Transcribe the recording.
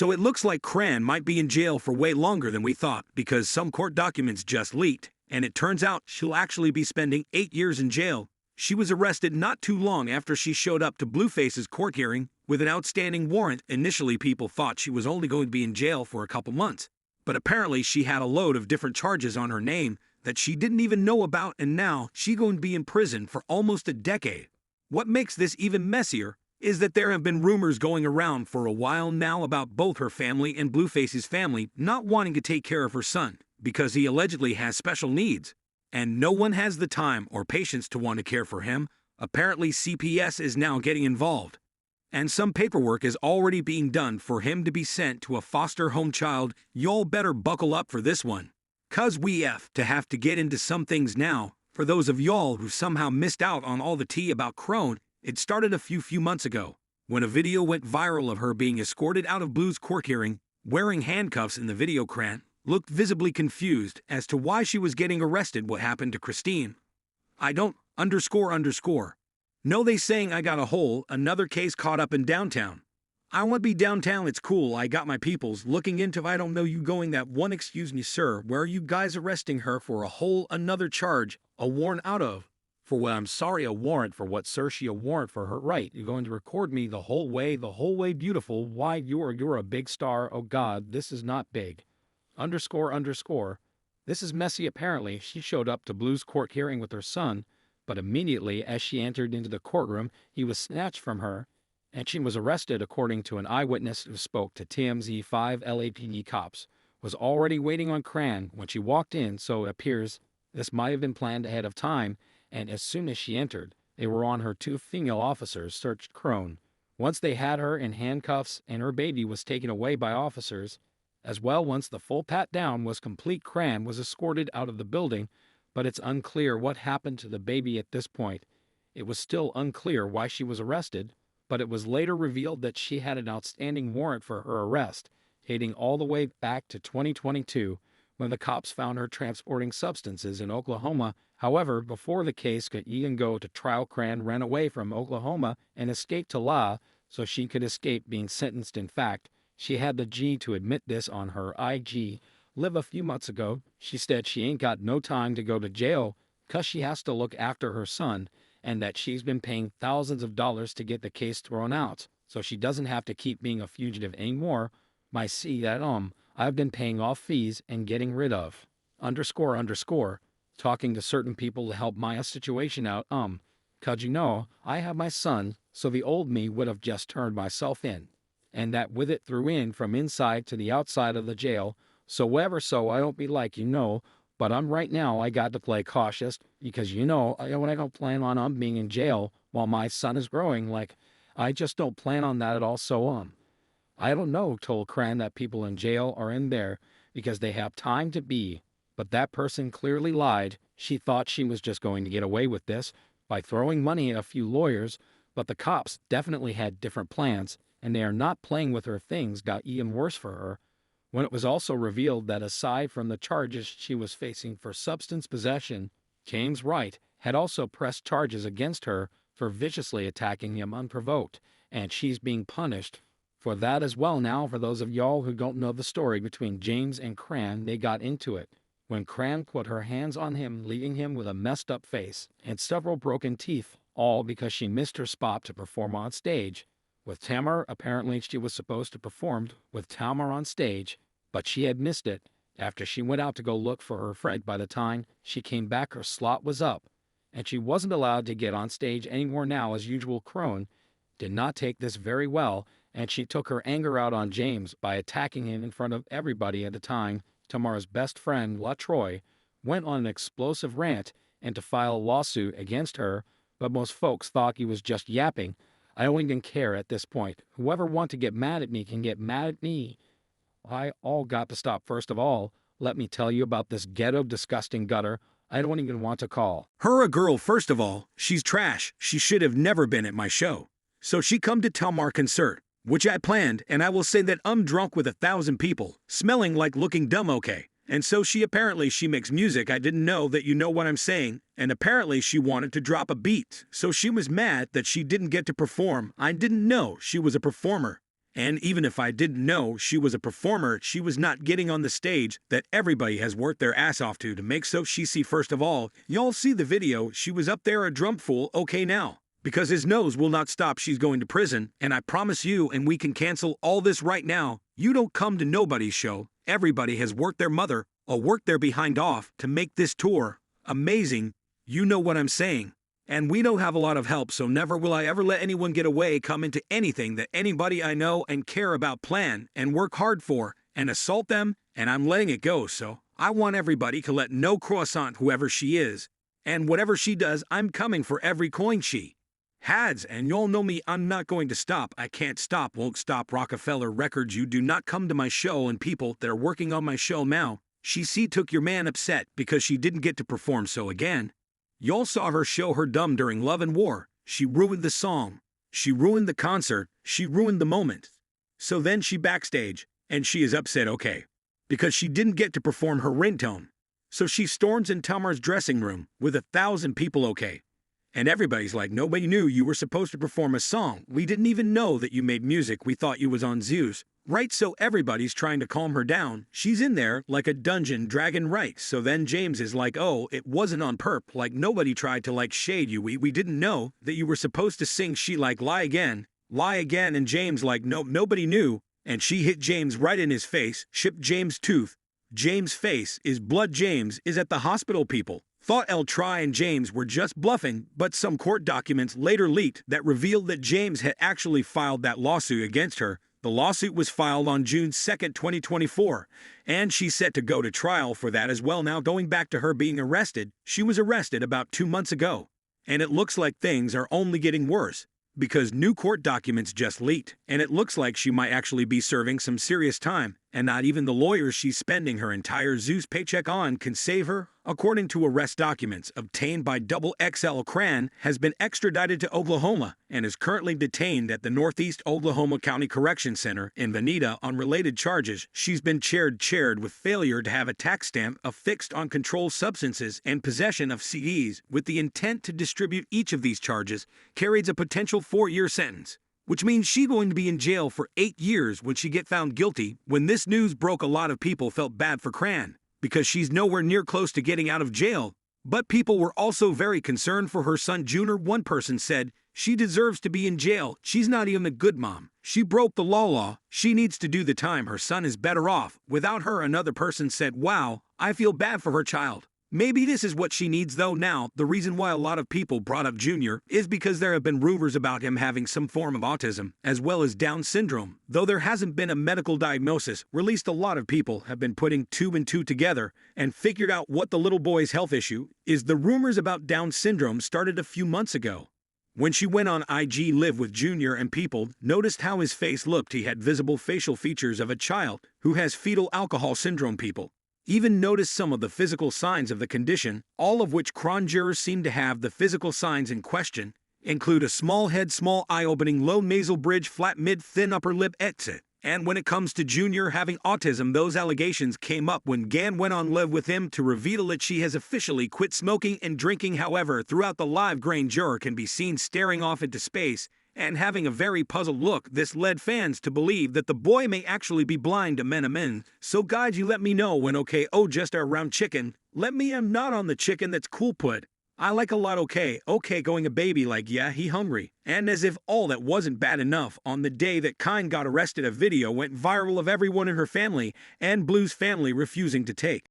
So it looks like Cran might be in jail for way longer than we thought because some court documents just leaked, and it turns out she'll actually be spending 8 years in jail. She was arrested not too long after she showed up to Blueface's court hearing with an outstanding warrant. Initially, people thought she was only going to be in jail for a couple months, but apparently she had a load of different charges on her name that she didn't even know about, and now she's going to be in prison for almost a decade. What makes this even messier is that there have been rumors going around for a while now about both her family and Blueface's family not wanting to take care of her son because he allegedly has special needs, and no one has the time or patience to want to care for him. Apparently, CPS is now getting involved, and some paperwork is already being done for him to be sent to a foster home child. Y'all better buckle up for this one, 'cause we have to get into some things now. For those of y'all who somehow missed out on all the tea about Crone, it started a few months ago when a video went viral of her being escorted out of Blue's court hearing, wearing handcuffs. In the video, Cran looked visibly confused as to why she was getting arrested. What happened to Christine? I don't underscore. No, they saying I got a whole another case caught up in downtown. I want to be downtown, it's cool, I got my peoples looking into. I don't know you going that one. Excuse me, sir, where are you guys arresting her for? A whole another charge, a warrant out of. For what? I'm sorry, a warrant for what, sir? She a warrant for her right. You're going to record me the whole way, beautiful. Why, you're a big star. Oh God, this is not big. Underscore. This is messy. Apparently, she showed up to Blue's court hearing with her son, but immediately as she entered into the courtroom, he was snatched from her, and she was arrested. According to an eyewitness who spoke to TMZ, 5 LAPD cops was already waiting on Cran when she walked in, so it appears this might have been planned ahead of time. And as soon as she entered, they were on her. 2 female officers searched Crone. Once they had her in handcuffs and her baby was taken away by officers as well. Once the full pat-down was complete, Cran was escorted out of the building, but it's unclear what happened to the baby at this point. It was still unclear why she was arrested, but it was later revealed that she had an outstanding warrant for her arrest, dating all the way back to 2022, when the cops found her transporting substances in Oklahoma. However, before the case could even go to trial, Cran ran away from Oklahoma and escaped to law so she could escape being sentenced. In fact, she had the G to admit this on her IG Live a few months ago. She said she ain't got no time to go to jail 'cause she has to look after her son, and that she's been paying thousands of dollars to get the case thrown out so she doesn't have to keep being a fugitive anymore. My see that I've been paying off fees and getting rid of underscore talking to certain people to help my situation out 'cause I have my son, so the old me would have just turned myself in, and that with it threw in from inside to the outside of the jail. So I don't be like but right now I got to play cautious because I don't plan on being in jail while my son is growing. Like, I just don't plan on that at all. So I don't know, told Cran that people in jail are in there because they have time to be, but that person clearly lied. She thought she was just going to get away with this by throwing money at a few lawyers, but the cops definitely had different plans, and they are not playing with her. Things got even worse for her when it was also revealed that aside from the charges she was facing for substance possession, James Wright had also pressed charges against her for viciously attacking him unprovoked, and she's being punished for that as well. Now, for those of y'all who don't know the story between James and Cran, they got into it when Cran put her hands on him, leaving him with a messed up face and several broken teeth, all because she missed her spot to perform on stage with Tamar. Apparently, she was supposed to perform with Tamar on stage, but she had missed it after she went out to go look for her friend. By the time she came back, her slot was up, and she wasn't allowed to get on stage anymore. Now, as usual, Crone did not take this very well, and she took her anger out on James by attacking him in front of everybody. At the time, Tamar's best friend, LaTroy, went on an explosive rant and to file a lawsuit against her, but most folks thought he was just yapping. I don't even care at this point. Whoever wants to get mad at me can get mad at me. I all got to stop. First of all, let me tell you about this ghetto, disgusting gutter I don't even want to call her a girl. First of all, she's trash. She should have never been at my show. So she come to Tamar concert, which I planned, and I will say that I'm drunk with 1,000 people, smelling like looking dumb. Okay. And so she makes music. I didn't know that, you know what I'm saying, and apparently she wanted to drop a beat. So she was mad that she didn't get to perform. I didn't know she was a performer. And even if I didn't know she was a performer, she was not getting on the stage that everybody has worked their ass off to make so she see. First of all, y'all see the video, she was up there a drum fool, okay now. Because his nose will not stop, she's going to prison, and I promise you, and we can cancel all this right now, you don't come to nobody's show. Everybody has worked their mother, or worked their behind off, to make this tour amazing. You know what I'm saying. And we don't have a lot of help, so never will I ever let anyone get away, come into anything that anybody I know and care about plan and work hard for, and assault them, and I'm letting it go. So I want everybody to let no croissant whoever she is, and whatever she does, I'm coming for every coin she has, and y'all know me, I'm not going to stop. I can't stop, won't stop. Rockefeller Records, you do not come to my show, and people that are working on my show now, she took your man upset because she didn't get to perform. So again, y'all saw her show her dumb during Love and War. She ruined the song, she ruined the concert, she ruined the moment. So then she backstage, and she is upset, okay, because she didn't get to perform her ringtone. So she storms in Tamar's dressing room with 1,000 people, okay. And everybody's like, nobody knew you were supposed to perform a song. We didn't even know that you made music. We thought you was on Zeus. Right, so everybody's trying to calm her down. She's in there like a dungeon dragon, right? So then James is like, oh, it wasn't on perp. Like nobody tried to like shade you. We didn't know that you were supposed to sing. She like, lie again. And James like, no, nobody knew. And she hit James right in his face, chipped James' tooth. James' face is blood. James is at the hospital. People thought Try and James were just bluffing, but some court documents later leaked that revealed that James had actually filed that lawsuit against her. The lawsuit was filed on June 2, 2024, and she's set to go to trial for that as well. Now, going back to her being arrested, she was arrested about 2 months ago, and it looks like things are only getting worse because new court documents just leaked, and it looks like she might actually be serving some serious time, and not even the lawyers she's spending her entire Zeus paycheck on can save her. According to arrest documents obtained by XXL, Chrisean has been extradited to Oklahoma and is currently detained at the Northeast Oklahoma County Correction Center in Veneta on related charges. She's been charged with failure to have a tax stamp affixed on controlled substances and possession of CDs with the intent to distribute. Each of these charges carries a potential 4-year sentence, which means she's going to be in jail for 8 years when she get found guilty. When this news broke, a lot of people felt bad for Chrisean because she's nowhere near close to getting out of jail. But people were also very concerned for her son Junior. One person said, she deserves to be in jail. She's not even a good mom. She broke the law. She needs to do the time. Her son is better off without her. Another person said, wow, I feel bad for her child. Maybe this is what she needs though. Now, the reason why a lot of people brought up Junior is because there have been rumors about him having some form of autism, as well as Down syndrome. Though there hasn't been a medical diagnosis released, a lot of people have been putting 2 and 2 together and figured out what the little boy's health issue is. The rumors about Down syndrome started a few months ago, when she went on IG Live with Junior, and people noticed how his face looked. He had visible facial features of a child who has fetal alcohol syndrome. People even noticed some of the physical signs of the condition, all of which conjurers seem to have. The physical signs in question include a small head, small eye opening, low nasal bridge, flat mid, thin upper lip, etc. And when it comes to Junior having autism, those allegations came up when Gan went on Live with him to reveal that she has officially quit smoking and drinking. However, throughout the live, grand juror can be seen staring off into space and having a very puzzled look. This led fans to believe that the boy may actually be blind to men. So guys, you let me know when okay. Oh, just around chicken. Let me am not on the chicken that's cool put. I like a lot okay going a baby like yeah he hungry. And as if all that wasn't bad enough, on the day that Kind got arrested, a video went viral of everyone in her family and Blue's family refusing to take